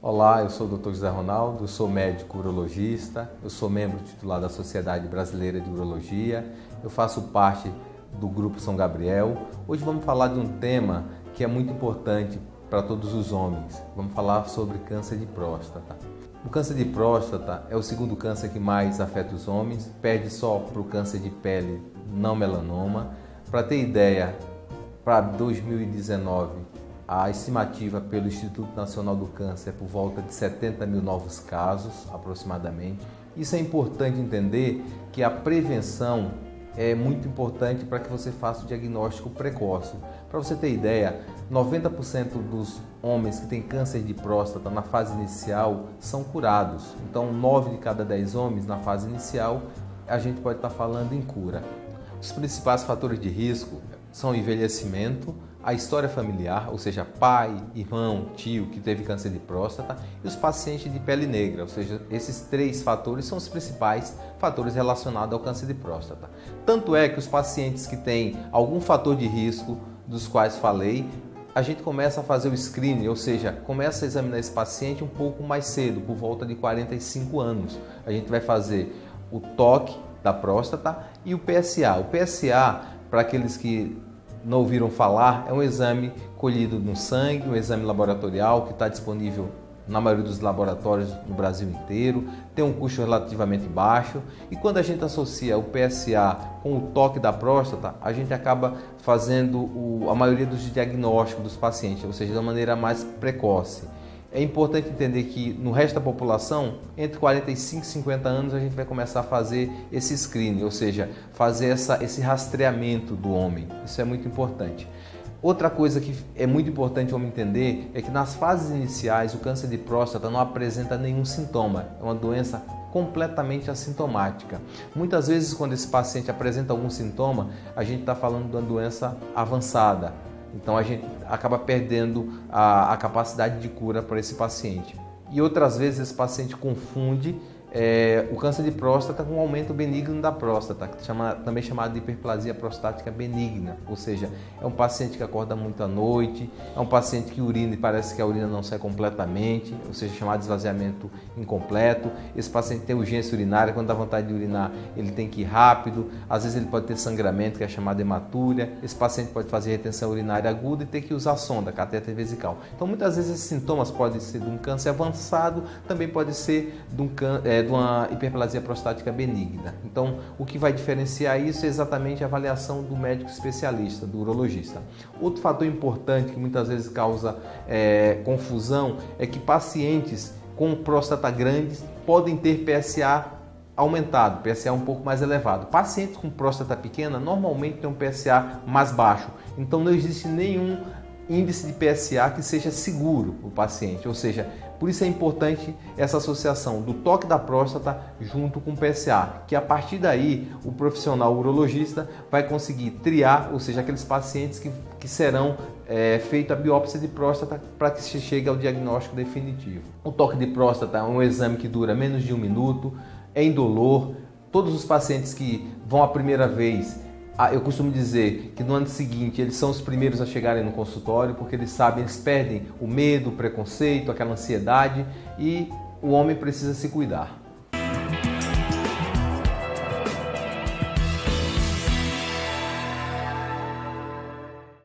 Olá, eu sou o Dr. José Ronaldo, eu sou médico urologista, eu sou membro titular da Sociedade Brasileira de Urologia, eu faço parte do Grupo São Gabriel. Hoje vamos falar de um tema que é muito importante para todos os homens. Vamos falar sobre câncer de próstata. O câncer de próstata é o segundo câncer que mais afeta os homens, perde só para o câncer de pele não melanoma. Para ter ideia, para 2019, a estimativa pelo Instituto Nacional do Câncer é por volta de 70 mil novos casos, aproximadamente. Isso é importante entender que a prevenção é muito importante para que você faça o diagnóstico precoce. Para você ter ideia, 90% dos homens que têm câncer de próstata na fase inicial são curados. Então, 9 de cada 10 homens na fase inicial, a gente pode estar falando em cura. Os principais fatores de risco são o envelhecimento, a história familiar, ou seja, pai, irmão, tio que teve câncer de próstata, e os pacientes de pele negra, ou seja, esses três fatores são os principais fatores relacionados ao câncer de próstata. Tanto é que os pacientes que têm algum fator de risco, dos quais falei, a gente começa a fazer o screening, ou seja, começa a examinar esse paciente um pouco mais cedo, por volta de 45 anos. A gente vai fazer o toque da próstata e o PSA. O PSA, para aqueles que não ouviram falar, é um exame colhido no sangue, um exame laboratorial que está disponível na maioria dos laboratórios no Brasil inteiro, tem um custo relativamente baixo, e quando a gente associa o PSA com o toque da próstata, a gente acaba fazendo a maioria dos diagnósticos dos pacientes, ou seja, de uma maneira mais precoce. É importante entender que no resto da população, entre 45 e 50 anos, a gente vai começar a fazer esse screening, ou seja, fazer esse rastreamento do homem. Isso é muito importante. Outra coisa que é muito importante o homem entender é que nas fases iniciais o câncer de próstata não apresenta nenhum sintoma, é uma doença completamente assintomática. Muitas vezes, quando esse paciente apresenta algum sintoma, a gente está falando de uma doença avançada. Então a gente acaba perdendo a capacidade de cura para esse paciente. E outras vezes esse paciente confunde o câncer de próstata com o aumento benigno da próstata, também chamado de hiperplasia prostática benigna, ou seja, é um paciente que acorda muito à noite, é um paciente que urina e parece que a urina não sai completamente, ou seja, chamado de esvaziamento incompleto. Esse paciente tem urgência urinária, quando dá vontade de urinar ele tem que ir rápido, às vezes ele pode ter sangramento, que é chamado hematúria. Esse paciente pode fazer retenção urinária aguda e ter que usar sonda, catéter vesical. Então muitas vezes esses sintomas podem ser de um câncer avançado, também pode ser de uma hiperplasia prostática benigna. Então, o que vai diferenciar isso é exatamente a avaliação do médico especialista, do urologista. Outro fator importante que muitas vezes causa confusão é que pacientes com próstata grande podem ter PSA aumentado, PSA um pouco mais elevado. Pacientes com próstata pequena normalmente têm um PSA mais baixo. Então, não existe nenhum índice de PSA que seja seguro o paciente, ou seja, por isso é importante essa associação do toque da próstata junto com o PSA, que a partir daí o profissional urologista vai conseguir triar, ou seja, aqueles pacientes que serão feita a biópsia de próstata para que se chegue ao diagnóstico definitivo. O toque de próstata é um exame que dura menos de 1 minuto, é indolor. Todos os pacientes que vão a primeira vez, eu costumo dizer que no ano seguinte eles são os primeiros a chegarem no consultório, porque eles sabem, eles perdem o medo, o preconceito, aquela ansiedade, e o homem precisa se cuidar.